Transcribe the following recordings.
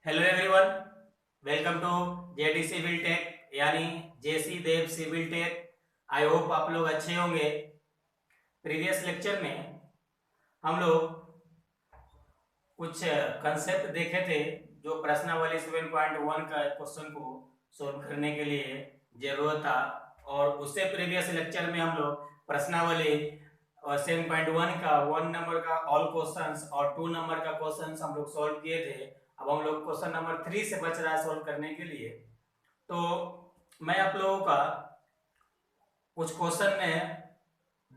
Hello everyone, welcome to JD civil tech यानी JC Dev civil tech. I hope आप लोग अच्छे होंगे। प्रीवियस लेक्चर में हम लोग कुछ कंसेप्ट देखे थे जो प्रश्नावली 7.1 का क्वेश्चन को सोल्व करने के लिए जरूरत था, और उससे प्रीवियस लेक्चर में हम लोग प्रश्नावली और 7.1 का 1 नंबर का ऑल क्वेश्चंस और 2 नंबर का क्वेश्चंस हम लोग सॉल्व किए थे। अब हम लोग क्वेश्चन नंबर 3 से बच रहा है सॉल्व करने के लिए। तो मैं आप लोगों का कुछ क्वेश्चन में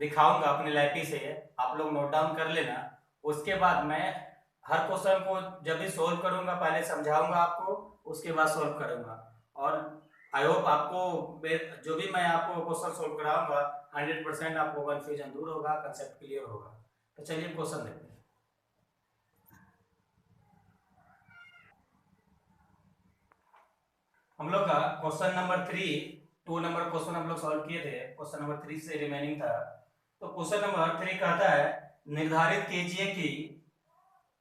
दिखाऊंगा अपने लाइब्रेरी से, आप लोग नोट डाउन कर लेना। उसके बाद मैं हर क्वेश्चन को जब भी सोल्व करूंगा पहले समझाऊंगा आपको, उसके बाद सोल्व करूंगा। और आई होप आपको जो भी मैं आपको क्वेश्चन सोल्व कराऊंगा 100% आपको कंफ्यूजन दूर होगा, कंसेप्ट क्लियर होगा। तो चलिए क्वेश्चन देखते हैं। हम लोग का क्वेश्चन नंबर 3, 2 नंबर क्वेश्चन हम लोग सॉल्व किए थे, क्वेश्चन नंबर 3 से रिमेनिंग था। तो क्वेश्चन नंबर 3 कहता है निर्धारित कीजिए कि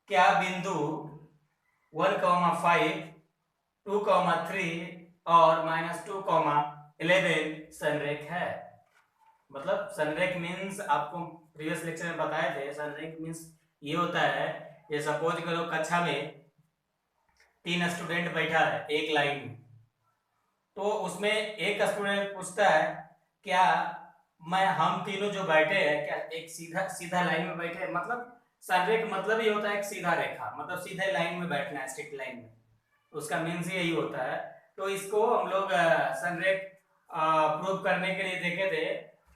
क्या बिंदु 1,5, 2,3 और -2,11 संरेख है। मतलब संरेख मीन्स आपको प्रीवियस लेक्चर में बताए थे, संरेख मीन्स ये होता है, ये सपोज करो कक्षा में 3 स्टूडेंट बैठा है एक लाइन में, तो उसमें एक स्टूडेंट पूछता है क्या हम तीनों जो बैठे हैं क्या एक सीधा सीधा लाइन में बैठे हैं। मतलब संरेख मतलब ये होता है एक सीधा रेखा, मतलब सीधे लाइन में बैठना है, स्ट्रिक्ट लाइन में, उसका मीन्स यही होता है। तो इसको हम लोग संरेख प्रूव करने के लिए देखे थे।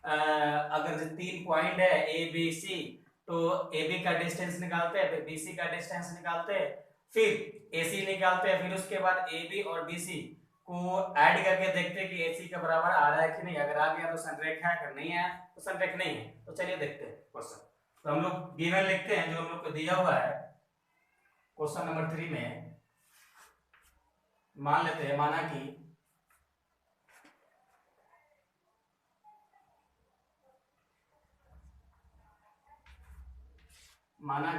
अगर जो 3 पॉइंट है ए बी सी, तो ए बी का डिस्टेंस निकालते हैं, फिर बी सी का डिस्टेंस निकालते हैं, फिर ए सी निकालते हैं, फिर उसके बाद ए बी और बी सी को ऐड करके देखते हैं कि ए सी के बराबर आ रहा है कि नहीं। अगर आ गया तो संरेख है, अगर नहीं आया तो संरेख नहीं है। तो चलिए देखते हैं क्वेश्चन। तो हम लोग गिवन लिखते हैं जो हम लोग को दिया हुआ है क्वेश्चन नंबर 3 में। मान लेते हैं, माना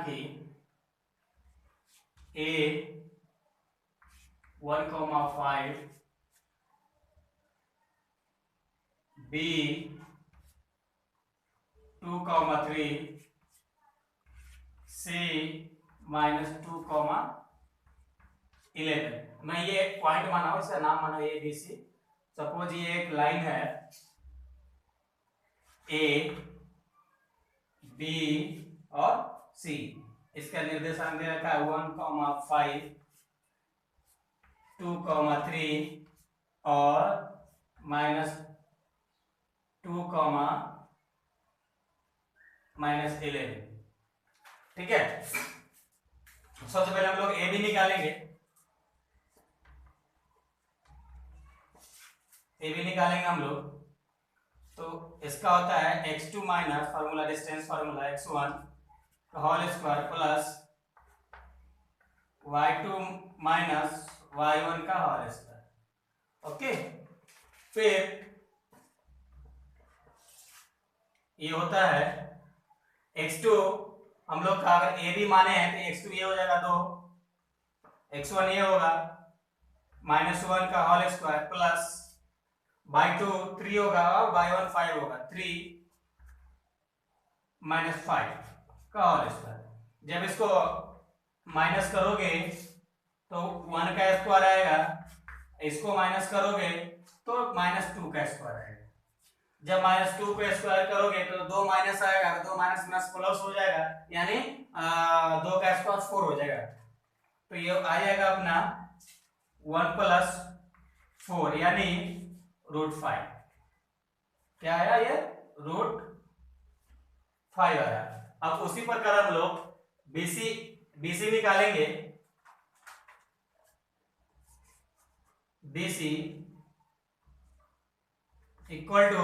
कि ए 1,5, बी 2,3, सी -2,11। मैं ये पॉइंट माना हूं, इसका नाम माना ए बी सी। सपोज ये एक लाइन है ए बी और सी, इसका निर्देशांक दे रखा है 1,5, 2,3 और -2,11। ठीक है, सबसे पहले हम लोग ए बी निकालेंगे। ए बी निकालेंगे हम लोग, तो इसका होता है x2 minus formula distance formula x1 whole square plus y2 minus y1 का होल स्क्वायर। ओके, फिर ये होता है x2, हम लोग का अगर a भी माने हैं तो x2 ये हो जाएगा 2, x1 ये होगा -1 का होल स्क्वायर प्लस y2 3 होगा और y1 5 होगा, 3 -5 का होल स्क्वायर। जब इसको माइनस करोगे तो 1 का स्क्वायर आएगा, इसको माइनस करोगे तो -2 का स्क्वायर आएगा। जब -2 का स्क्वायर करोगे तो 2 माइनस आएगा, 2 माइनस प्लस प्लस हो जाएगा, यानी 2 का स्क्वायर 4 हो जाएगा। तो ये आ जाएगा अपना 1 + 4 यानी √5। क्या आया ये? √5 आया। अब उसी प्रकार हम लोग BC निकालेंगे। BC इक्वल टू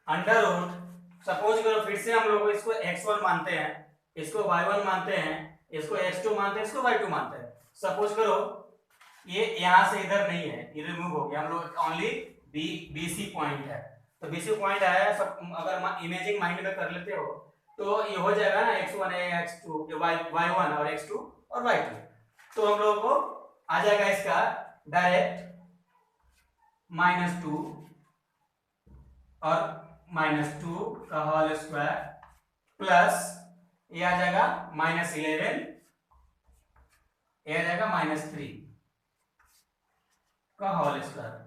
√ सपोज करो फिर से हम लोग इसको x1 मानते हैं, इसको y1 मानते हैं, इसको x2 मानते हैं, इसको y2 मानते हैं। सपोज करो ये यहां से इधर नहीं है, ये रिमूव हो गया, हम लोग ओनली BC पॉइंट है। तो BC पॉइंट है, सब अगर इमेजिंग माइंड में कर लेते हो तो ये हो जाएगा ना x1 x2 y1 और x2 और y2। तो हम लोगों को आ जाएगा इसका डायरेक्ट -2 और -2 का होल स्क्वायर प्लस ये आ जाएगा -11, ये आ जाएगा -3 का होल स्क्वायर।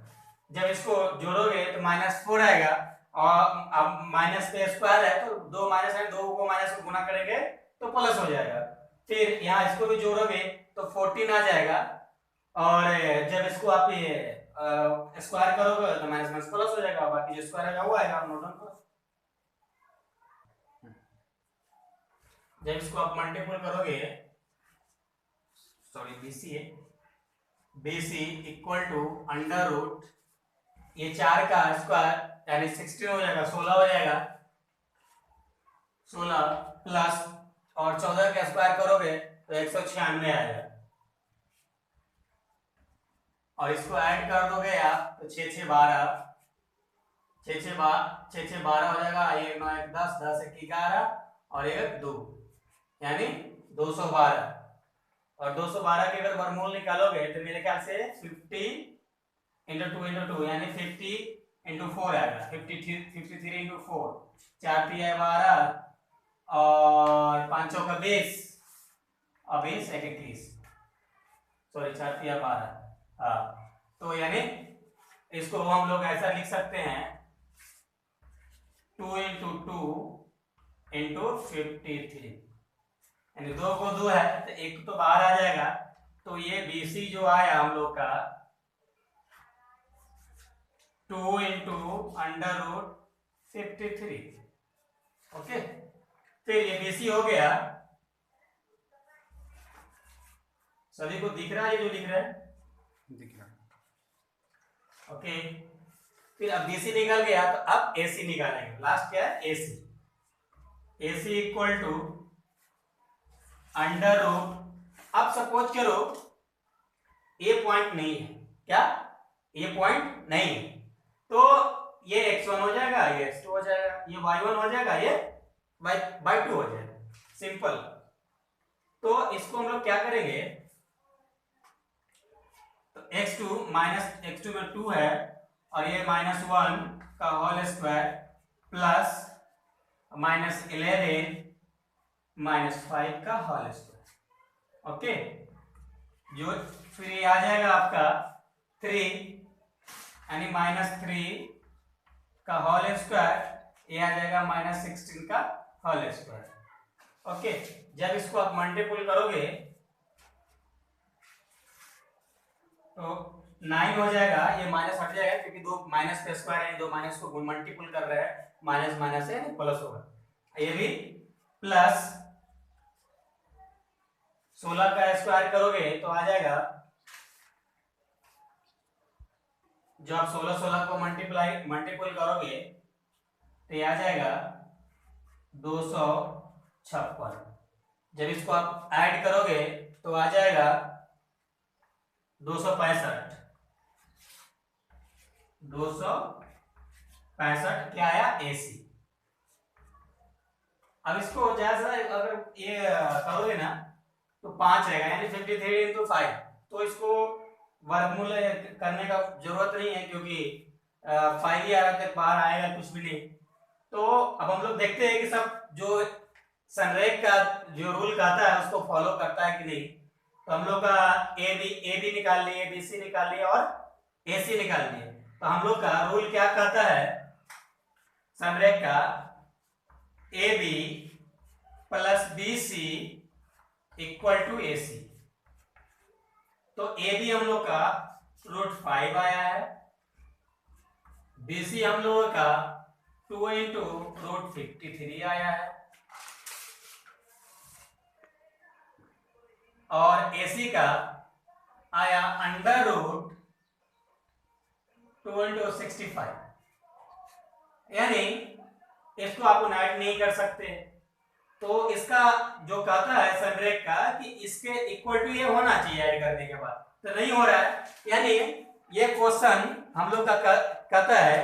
जब इसको जोड़ोगे तो -4 आएगा और अब माइनस का स्क्वायर है तो दो माइनस है, दो को माइनस को गुना करेंगे तो प्लस हो जाएगा। फिर यहाँ इसको भी जोड़ोगे तो 14 आ जाएगा और जब इसको आप ये स्क्वायर करोगे तो माइनस माइनस प्लस हो जाएगा, बाकी जो स्क्वायर आएगा वो आएगा। आप नोट डाउन करो। जब इसको आप मल्टीपल करोगे, sorry BC equal to under root ये 4 का स्क्वायर यानी 16 हो जाएगा, 16 हो जाएगा, 16 प्लस और 14 का स्क्वायर करोगे तो 196 आएगा और इसको ऐड कर दोगे आप तो 6 6 12, 6 6 12 हो जाएगा। ये 9 1 10, 10 1 11 और 1 2 यानी 212 और 212 के अगर वर्गमूल निकालोगे तो मेरे ख्याल से 50 × 2 यानी 50 × 4 आएगा। 53 × 4, 4 3 12 और 5 चौका 20 और 20 1 21, सॉरी 4 3 12। हाँ, तो यानी इसको हम लोग ऐसा लिख सकते हैं 2 × 2 × 53 यानी 2 को 2 है तो एक तो बाहर आ जाएगा। तो ये BC जो आया हम लोग का 2 × √53। ओके, फिर ये BC हो गया। सभी को दिख रहा है ये जो लिख रहा है? दिख रहा है। ओके, फिर अब BC निकल गया तो अब AC निकालेंगे। लास्ट क्या है? AC equal to under root. अब सपोज करो ये पॉइंट नहीं है, क्या ये पॉइंट नहीं है, तो ये x1 हो जाएगा, ये x2 हो जाएगा, ये y1 हो जाएगा, ये y2 हो जाएगा। सिंपल। तो इसको हम लोग क्या करेंगे, तो x2 में 2 है और ये -1 का होल स्क्वायर प्लस -11 -5 का होल स्क्वायर। ओके, जो फिर ये आ जाएगा आपका 3 यानी -3 का होल स्क्वायर, ये आ जाएगा -16 का होल स्क्वायर। ओके, जब इसको आप मल्टीपल करोगे तो 9 हो जाएगा, ये माइनस हट जाएगा क्योंकि दो माइनस का स्क्वायर है, दो माइनस को मल्टीपल कर रहे हैं, माइनस माइनस है प्लस होगा। ये भी प्लस 16 का स्क्वायर करोगे तो आ जाएगा, जो आप 16 को मल्टीपल करोगे तो ये आ जाएगा 256। जब इसको आप ऐड करोगे तो आ जाएगा 265। 265 क्या आया? AC। अब इसको जैसा अगर ये करोगे ना तो 5 रहेगा यानी 53 × 5। तो इसको वर्गमूल करने का जरूरत नहीं है क्योंकि 5 ही आ रहा है, बाहर आएगा कुछ भी नहीं। तो अब हम लोग देखते हैं कि सब जो संरेख का जो रूल कहता है उसको फॉलो करता है कि नहीं। तो हम लोग का ए बी निकाल लिए, BC निकाल लिए और AC निकाल लिए। तो हम लोग का रूल क्या कहता है, संरेख का AB + BC = AC। तो AB हम लोग का √5 आया है, BC हम लोगों का 2 × √53 आया है और AC का आया √2 × 65। यानी इसको आप ऐड नहीं कर सकते। तो इसका जो कहता है संरेख का कि इसके इक्वल टू ये होना चाहिए ऐड करने के बाद, तो नहीं हो रहा है। यानी ये क्वेश्चन हम लोग का कहता है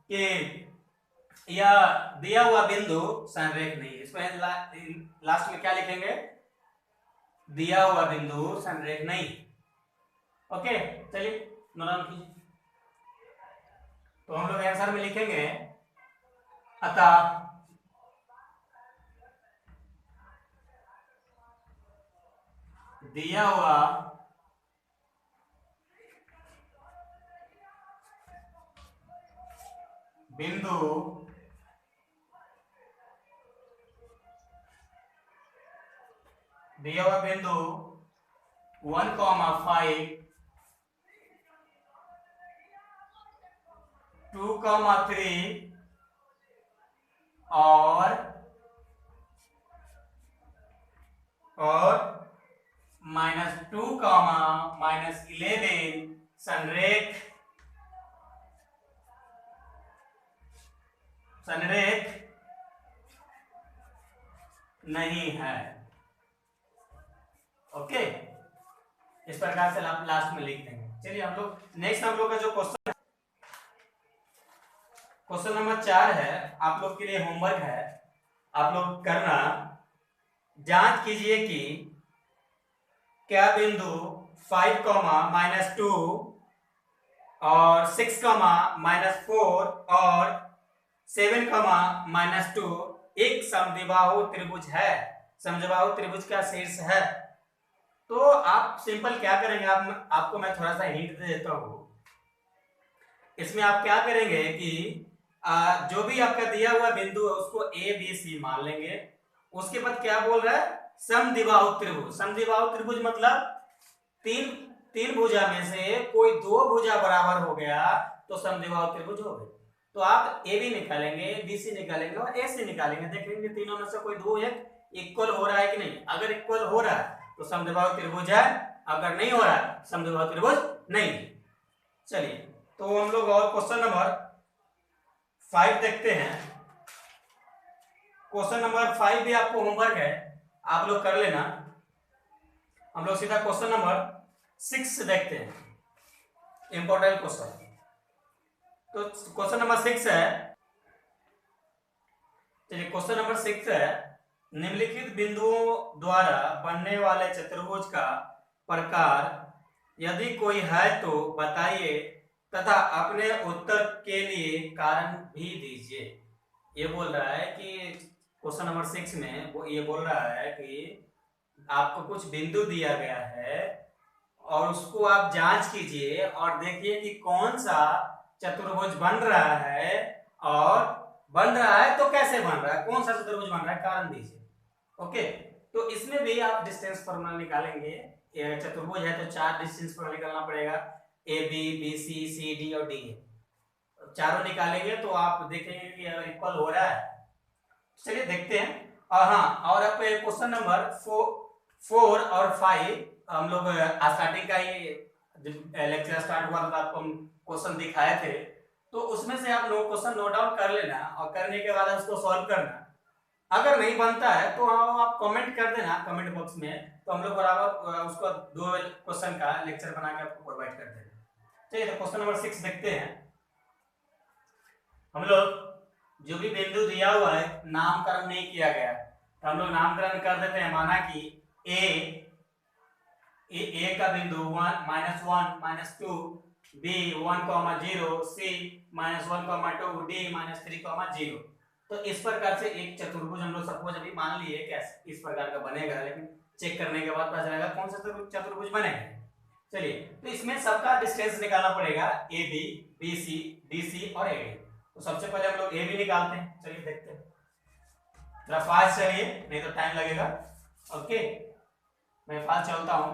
कि यह दिया हुआ बिंदु संरेख नहीं है। इसको लास्ट में क्या लिखेंगे, दिया हुआ बिंदु संरेख नहीं। ओके, चलिए नोट डाउन कीजिए। तो हम लोग आंसर में लिखेंगे अतः दिया हुआ बिंदु दिया हुआ बिंदु 1,5 2,3 और -2, -11 संरेख नहीं है। ओके, इस प्रकार से आप लास्ट में लिख देंगे। चलिए हम लोग नेक्स्ट, हम लोग का जो क्वेश्चन नंबर 4 है, आप लोग के लिए होमवर्क है। आप लोग करना, जांच कीजिए कि क्या बिंदु 5, -2 और 6, -4 और 7, -2 एक समद्विबाहु त्रिभुज है, समद्विबाहु त्रिभुज का शीर्ष है। तो आप सिंपल क्या करेंगे, आपको मैं थोड़ा सा हिंट दे देता हूं। इसमें आप क्या करेंगे कि जो भी आपका दिया हुआ बिंदु है उसको ए बी सी मान लेंगे। उसके बाद क्या बोल रहा है, समद्विबाहु त्रिभुज। समद्विबाहु त्रिभुज मतलब तीन भुजा में से कोई दो भुजा बराबर हो गया तो समद्विबाहु त्रिभुज हो गए। तो आप ए बी निकालेंगे, बी सी निकालेंगे और ए सी निकालेंगे, देखेंगे तीनों में से कोई दो एक इक्वल हो रहा है कि नहीं। अगर इक्वल हो रहा है तो समद्विबाहु त्रिभुज है, अगर नहीं हो रहा है समद्विबाहु त्रिभुज नहीं। चलिए तो हम लोग और क्वेश्चन नंबर 5 देखते हैं। क्वेश्चन नंबर 5 भी आपको होमवर्क है, आप लोग कर लेना। हम लोग सीधा क्वेश्चन नंबर 6 देखते हैं, इंपॉर्टेंट क्वेश्चन। तो क्वेश्चन नंबर 6 है, चलिए क्वेश्चन नंबर 6 है, निम्नलिखित बिंदुओं द्वारा बनने वाले चतुर्भुज का प्रकार यदि कोई है तो बताइए तथा अपने उत्तर के लिए कारण भी दीजिए। ये बोल रहा है कि क्वेश्चन नंबर 6 में वो ये बोल रहा है कि आपको कुछ बिंदु दिया गया है और उसको आप जांच कीजिए और देखिए कि कौन सा चतुर्भुज बन रहा है, और बन रहा है तो कैसे बन रहा है, कौन सा चतुर्भुज बन रहा है, कारण दीजिए। ओके, तो इसमें भी आप डिस्टेंस फॉर्मूला निकालेंगे। चतुर्भुज है तो 4 डिस्टेंस फॉर्मूला निकालना पड़ेगा, A B, B C, C D और डी। चारों निकालेंगे तो आप देखेंगे कि अगर इक्वल हो रहा है। चलिए देखते हैं। और हाँ, और अब क्वेश्चन नंबर 4 और 5 हम लोग स्टार्टिंग का ही लेक्चर स्टार्ट हुआ था, आपको हम क्वेश्चन दिखाए थे, तो उसमें से आप लोग क्वेश्चन नोट डाउन कर लेना और करने के बाद उसको सॉल्व करना। अगर नहीं बनता है तो आप कमेंट कर देना कमेंट बॉक्स में, तो हम लोग बराबर उसको 2 क्वेश्चन का लेक्चर बना के आपको प्रोवाइड कर देंगे। चलिए तो क्वेश्चन नंबर 6 देखते हैं। हम लोग जो भी बिंदु दिया हुआ है नामकरण नहीं किया गया, तो हम लोग नामकरण कर देते हैं। माना कि ए का बिंदु 1, -2, B 1,0, C -1,2, D -3,0। तो इस प्रकार से एक चतुर्भुज हम लोग सपोज अभी मान लिए कैसे इस प्रकार का बनेगा, लेकिन चेक करने के बाद पता चलेगा कौन सा चतुर्भुज बनेगा। चलिए तो इसमें सबका डिस्टेंस निकालना पड़ेगा, A B, B C, D C और ए डी। तो सबसे पहले हम लोग ए बी निकालते हैं। चलिए देखते हैं, जरा फास्ट चलिए नहीं तो टाइम लगेगा। ओके, मैं फास्ट चलता हूं।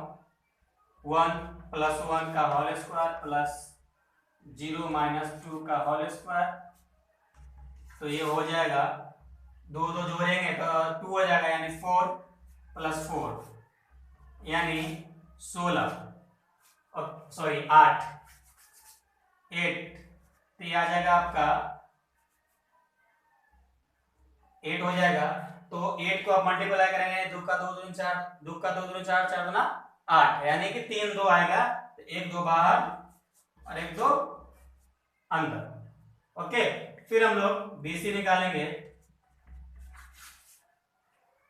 1 + 1 का होल स्क्वायर प्लस 0 - 2 का होल स्क्वायर, तो ये हो जाएगा 2 जोड़ेंगे तो 2 हो जाएगा, यानी 4 + 4 यानी 16, सॉरी 8, तो ये आ जाएगा आपका 8 हो जाएगा। तो 8 को आप मल्टीप्लाई करेंगे, 2 का 2 दूनी 4, 2 का 2 दूनी 4, 4 दूना 8, यानी कि 3 2 आएगा, तो 1 2 बाहर और 1 2 अंदर। ओके, फिर हम लोग BC निकालेंगे।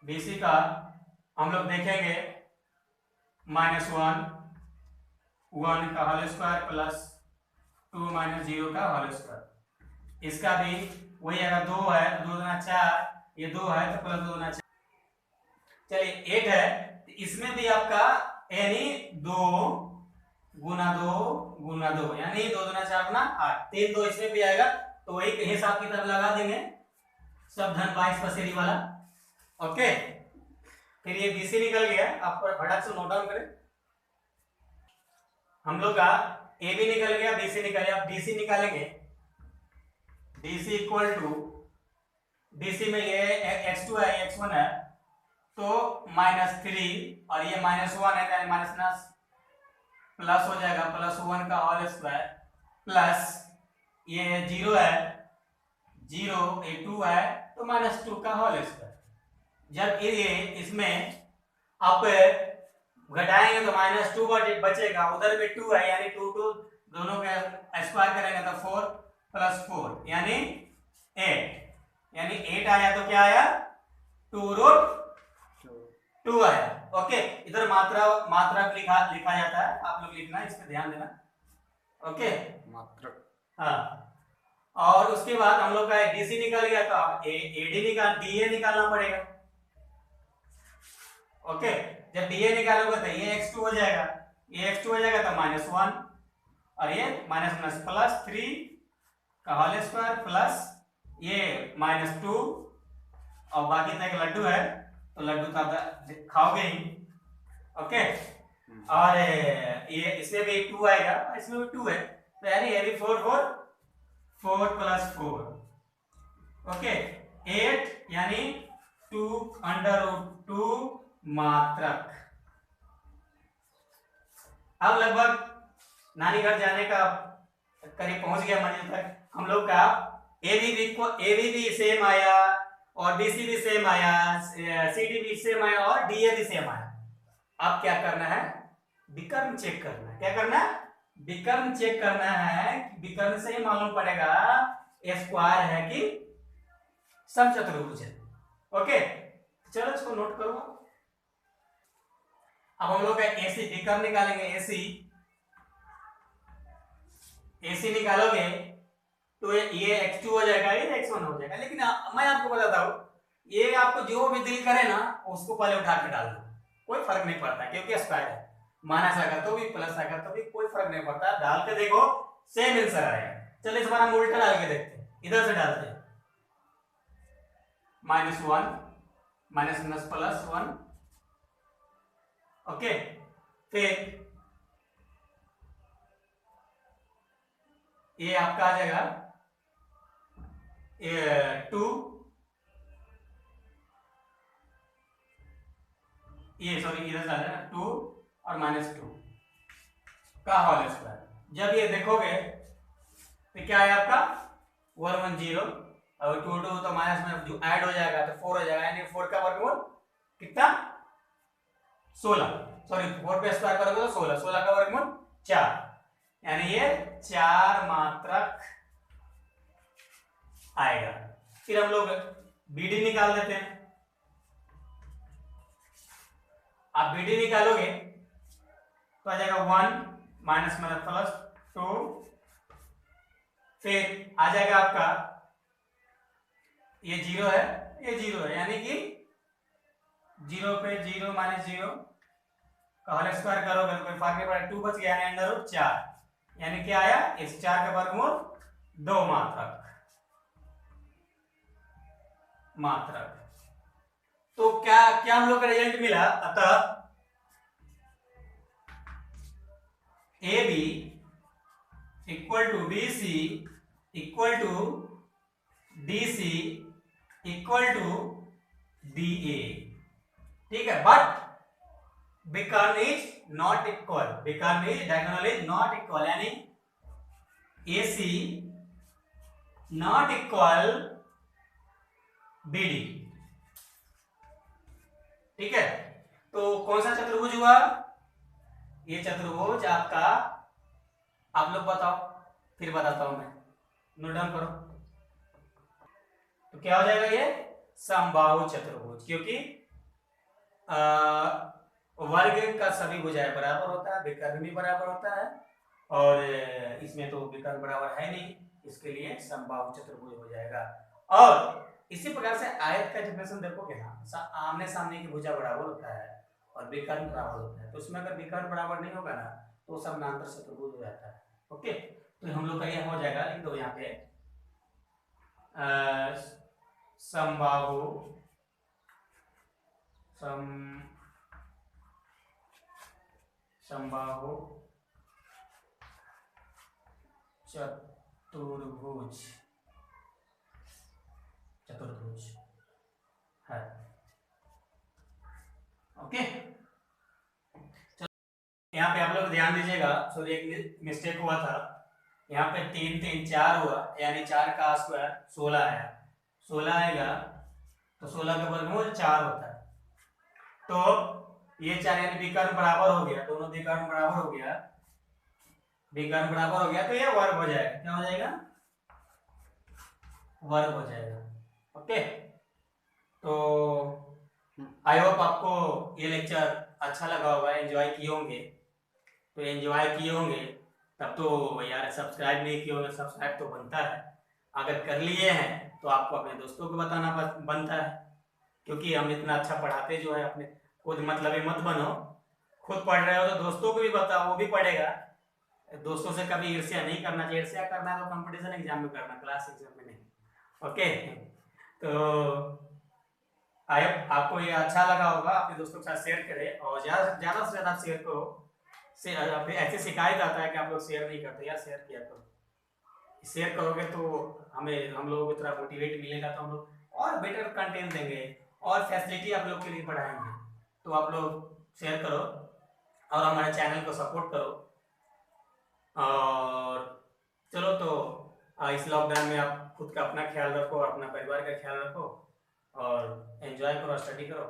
BC का हम लोग देखेंगे -1 1 का होल स्क्वायर प्लस 2 - 0 का होल स्क्वायर। इसका भी वही, अगर 2 है तो 2 दूना 4, ये 2 है तो प्लस 2 दूना 4। चलिए 8 है तो इसमें भी आपका यानी 2 गुना 2 गुना 2 यानी 2 दूना 4 गुना 8, 3 2 इसमें भी आएगा। तो वही हिसाब की तरफ लगा देंगे, सब धन 22 पसेरी वाला। ओके, फिर ये बीसी निकल गया, आप फटाक से नोट डाउन करें। हम लोग का ए भी निकल गया, बीसी निकल गया। अब डीसी निकालेंगे, डीसी इक्वल टू, डीसी में ये x2 है x1 है तो -3 और ये -1 है तो माइनस प्लस हो जाएगा, +1 का होल स्क्वायर प्लस ये 0 है 0, ये 2 है तो -2 का होल स्क्वायर। जब ये इसमें आप घटाएंगे तो -2 बचेगा, उधर भी 2 है यानी 2 2 दोनों का स्क्वायर करेंगे तो 4 + 4 यानी 8, यानी 8 आया तो क्या आया 2√2 आया। ओके, इधर मात्रा लिखा जाता है, आप लोग लिखना, इस पे ध्यान देना। ओके, मात्रक। हाँ, और उसके बाद हम लोग का डीसी निकल गया तो अब डीए निकालना पड़ेगा। ओके, जब डीए निकालोगे तो ये x2 हो जाएगा, ये x2 हो जाएगा तो -1 और ये +3 का होल स्क्वायर प्लस ये -2 और बाकी तक लड्डू है तो लड्डू तो आप खाओगे ही। ओके, और ये इसमें भी 2 आएगा, इसमें भी 2 है तो यानी ये भी 4 + 4। ओके, 8 यानी 2√2 मात्रक। अब लगभग नानी घर जाने का करीब पहुंच गया मंजिल तक। हम लोग का एबी भी सेम आया और बीसी भी सेम आया, सीडी भी सेम आया और डीए भी सेम आया। अब क्या करना है, विकर्ण चेक करना है। क्या करना है, विकर्ण चेक करना है। विकर्ण से ही मालूम पड़ेगा स्क्वायर है कि समचतुर्भुज है। ओके, चलो इसको नोट करो। अब हम लोग का एसी विकर्ण निकालेंगे, एसी निकालोगे तो ये x2 हो जाएगा, ये x1 हो जाएगा। लेकिन मैं आपको बताता हूं, ये आपको जो भी दिल करे ना उसको पहले उठा के डाल दो, कोई फर्क नहीं पड़ता, क्योंकि स्क्वायर है। माइनस आएगा तो भी प्लस आएगा तो भी कोई फर्क नहीं पड़ता, डाल के देखो सेम आंसर आएगा। चलो इस बार हम उल्टा डाल के देखते हैं, इधर से डालते हैं -1 +1। ओके, फिर ये आपका आ जाएगा 2, ये सॉरी इधर से आ जाएगा 2 और -2 का होल स्क्वायर। जब ये देखोगे तो क्या है आपका 110 और 2 2 तो माइनस में जो ऐड हो जाएगा तो 4 हो जाएगा, यानी 4 का वर्गमूल कितना 16, सॉरी 4 पे स्क्वायर करोगे तो 16, 16 का वर्गमूल 4, यानी ये 4 मात्रक आएगा। फिर हम लोग बीडी निकाल देते हैं। आप बीडी निकालोगे तो आ जाएगा 1 माइनस मतलब प्लस 2, फिर आ जाएगा आपका ये 0 है, ये 0 है, यानी कि 0 पे 0 माइनस 0 का होल स्क्वायर करोगे तो कोई फर्क नहीं पड़ेगा, 2 बच गया यानी √4, यानी क्या आया इस 4 का वर्गमूल 2 मात्रक। तो क्या हम लोग का रिजल्ट मिला। अतः A B equal to B C equal to D C equal to D A, ठीक है। बट विकर्ण इज नॉट इक्वल, विकर्ण is diagonal is not equal, यानी A C not equal B D, ठीक है। तो कौन सा चतुर्भुज हुआ, ये चतुर्भुज आपका, आप लोग बताओ फिर बताता हूं मैं, नोट डाउन करो। तो क्या हो जाएगा ये समबाहु चतुर्भुज, क्योंकि वर्ग का सभी भुजाएं बराबर होता है, विकर्ण भी बराबर होता है, और इसमें तो विकर्ण बराबर है नहीं, इसके लिए समबाहु चतुर्भुज हो जाएगा। और इसी प्रकार से आयत का डेफिनेशन देखोगे ना, आमने सामने की भुजा बराबर होता है और विकर्ण बराबर होता है, तो उसमें अगर विकर्ण बराबर नहीं होगा ना तो समानांतर चतुर्भुज हो जाता है। ओके, तो हम लोग का यह हो जाएगा, लिख दो यहाँ पे समबाहु समबाहु चतुर्भुज है। ओके, यहाँ पे आप लोग ध्यान दीजिएगा, सॉरी एक मिस्टेक हुआ था, यहाँ पे 3 3 4 हुआ, यानी 4 का स्क्वायर 16 आया, 16 आएगा तो 16 का वर्गमूल 4 होता है, तो ये 4 यानी विकर्ण बराबर हो गया, दोनों विकर्ण बराबर हो गया, विकर्ण बराबर हो गया तो ये वर्ग हो जाएगा, क्या हो जाएगा, वर्ग हो जाएगा। ओके, तो आई होप आपको ये लेक्चर अच्छा लगा होगा, एंजॉय किए होंगे, तो एंजॉय किए होंगे तब तो यार सब्सक्राइब नहीं किए होंगे, सब्सक्राइब तो बनता है, अगर कर लिए हैं तो आपको अपने दोस्तों को बताना बनता है, क्योंकि हम इतना अच्छा पढ़ाते जो है, अपने खुद मतलब मत बनो, खुद पढ़ रहे हो तो दोस्तों को भी बताओ, वो भी पढ़ेगा। दोस्तों से कभी ईर्ष्या नहीं करना चाहिए, ईर्ष्या करना तो कंपटीशन एग्जाम में करना, क्लास एग्जाम में नहीं। ओके, तो आई होप आपको ये अच्छा लगा होगा, अपने दोस्तों के साथ शेयर करें, और ज़्यादा से ज़्यादा शेयर करो। ऐसे शिकायत आता है कि आप लोग शेयर नहीं करते, यार शेयर किया करो, शेयर करोगे तो हम लोगों को थोड़ा मोटिवेट मिलेगा, तो हम लोग और बेटर कंटेंट देंगे और फैसिलिटी आप लोग के लिए बढ़ाएंगे, तो आप लोग शेयर करो और हमारे चैनल को सपोर्ट करो। और चलो, तो इस लॉकडाउन में आप खुद का अपना ख्याल रखो और अपना परिवार का ख्याल रखो और एंजॉय करो, स्टडी करो।